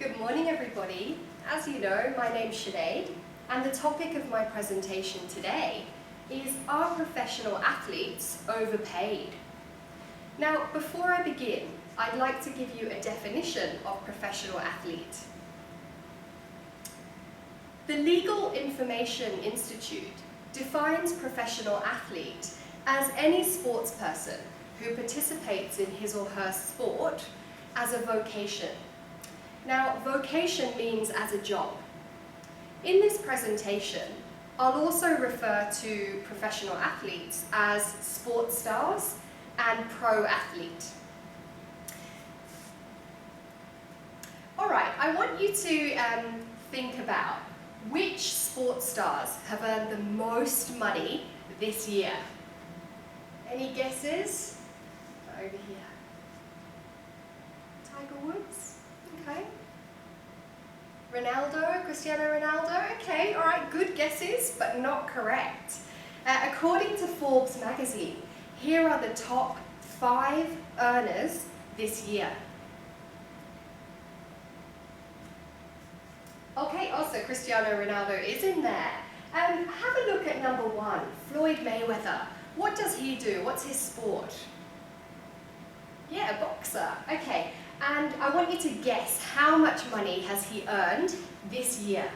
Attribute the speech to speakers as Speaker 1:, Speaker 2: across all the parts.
Speaker 1: Good morning, everybody. As you know, my name's Sinead, and the topic of my presentation today is, are professional athletes overpaid? Now, before I begin, I'd like to give you a definition of professional athlete. The Legal Information Institute defines professional athlete as any sports person who participates in his or her sport as a vocation. Now, vocation means as a job. In this presentation, I'll also refer to professional athletes as sports stars and pro athlete. All right, I want you to think about which sports stars have earned the most money this year. Any guesses? Over here. Tiger Woods? Okay. Cristiano Ronaldo? Okay, all right, good guesses, but not correct. According to Forbes magazine, here are the top 5 earners this year. Okay, also Cristiano Ronaldo is in there. Have a look at number 1, Floyd Mayweather. What does he do? What's his sport? Yeah, a boxer. Okay, and I want you to guess how much money has he earned this year?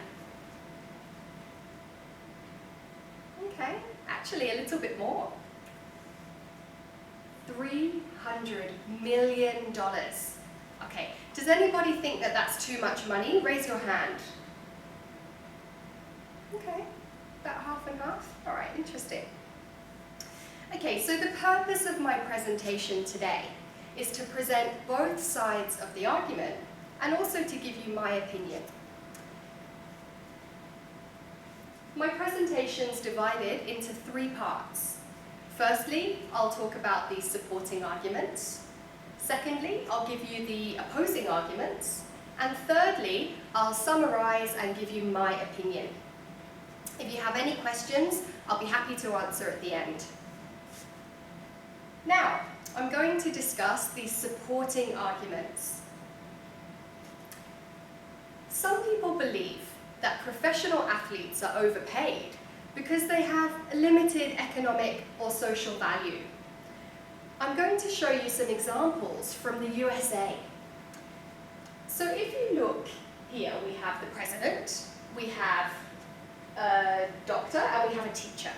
Speaker 1: Okay, actually a little bit more. $300 million. Okay, does anybody think that that's too much money? Raise your hand. Okay, about half and half. All right, interesting. Okay, so the purpose of my presentation today is to present both sides of the argument and also to give you my opinion. My presentation is divided into 3 parts. Firstly, I'll talk about the supporting arguments. Secondly, I'll give you the opposing arguments. And thirdly, I'll summarize and give you my opinion. If you have any questions, I'll be happy to answer at the end. Now, I'm going to discuss the supporting arguments. Some people believe that professional athletes are overpaid because they have limited economic or social value. I'm going to show you some examples from the USA. So if you look here, we have the president, we have a doctor, and we have a teacher.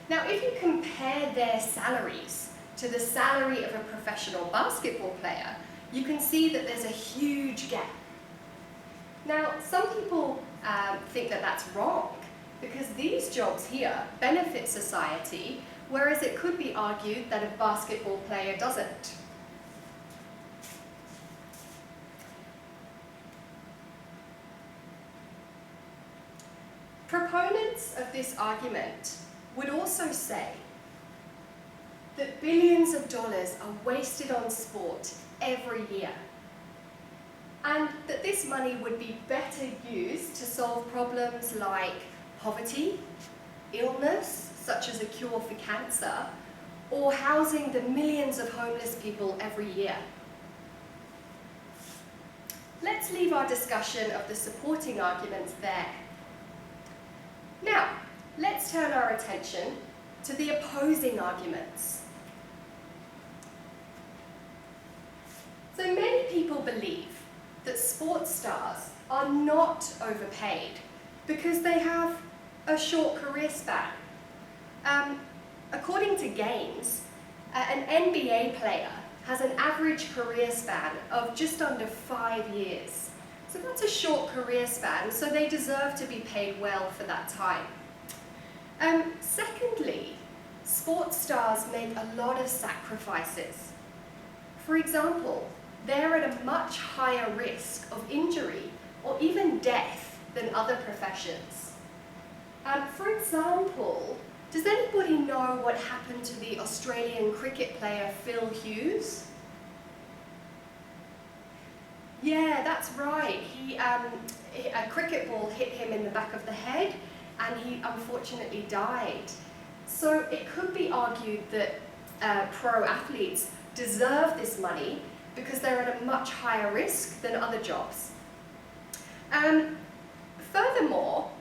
Speaker 1: Now, if you compare their salaries to the salary of a professional basketball player, you can see that there's a huge gap. Now, some people think that that's wrong because these jobs here benefit society, whereas it could be argued that a basketball player doesn't. Proponents of this argument would also say that billions of dollars are wasted on sport every year, and that this money would be better used to solve problems like poverty, illness, such as a cure for cancer, or housing the millions of homeless people every year. Let's leave our discussion of the supporting arguments there. Now, let's turn our attention to the opposing arguments. So many people believe that sports stars are not overpaid because they have a short career span. According to Gaines, an NBA player has an average career span of just under 5 years. So that's a short career span, so they deserve to be paid well for that time. Secondly, sports stars make a lot of sacrifices. For example, they're at a much higher risk of injury or even death than other professions. For example, does anybody know what happened to the Australian cricket player Phil Hughes? Yeah, that's right. A cricket ball hit him in the back of the head and he unfortunately died. So it could be argued that pro athletes deserve this money because they're at a much higher risk than other jobs. Furthermore,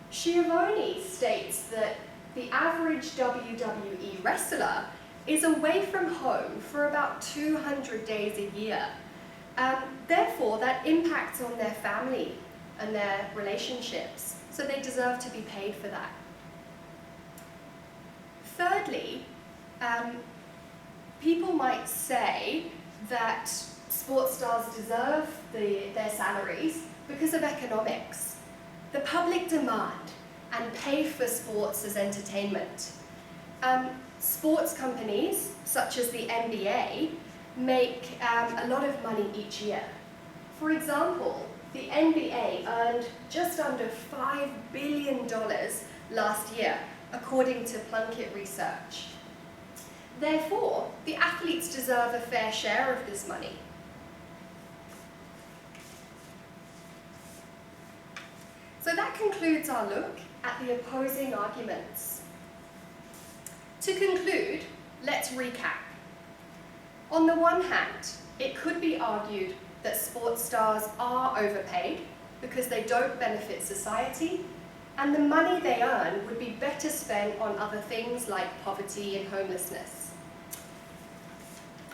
Speaker 1: Schiavone states that the average WWE wrestler is away from home for about 200 days a year. Therefore, that impacts on their family and their relationships, so they deserve to be paid for that. Thirdly, people might say that sports stars deserve their salaries because of economics. The public demand and pay for sports as entertainment. Sports companies, such as the NBA, make a lot of money each year. For example, the NBA earned just under $5 billion last year, according to Plunkett Research. Therefore, the athletes deserve a fair share of this money. So that concludes our look at the opposing arguments. To conclude, let's recap. On the one hand, it could be argued that sports stars are overpaid because they don't benefit society, and the money they earn would be better spent on other things like poverty and homelessness.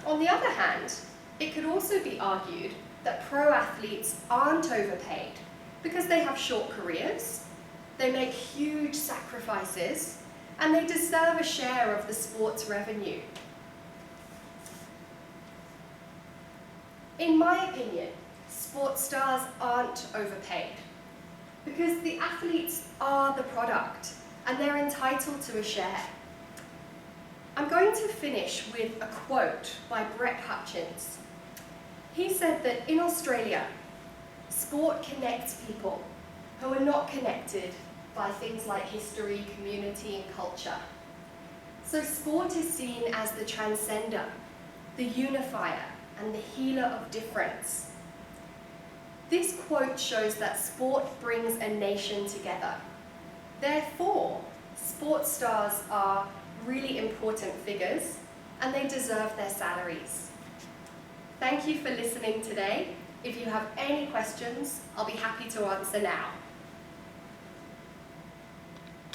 Speaker 1: On the other hand, it could also be argued that pro athletes aren't overpaid because they have short careers, they make huge sacrifices, and they deserve a share of the sport's revenue. In my opinion, sports stars aren't overpaid because the athletes are the product and they're entitled to a share. I'm going to finish with a quote by Brett Hutchins. He said that in Australia, sport connects people who are not connected by things like history, community, and culture. So sport is seen as the transcender, the unifier, and the healer of difference. This quote shows that sport brings a nation together. Therefore, sports stars are really important figures, and they deserve their salaries. Thank you for listening today. If you have any questions, I'll be happy to answer now.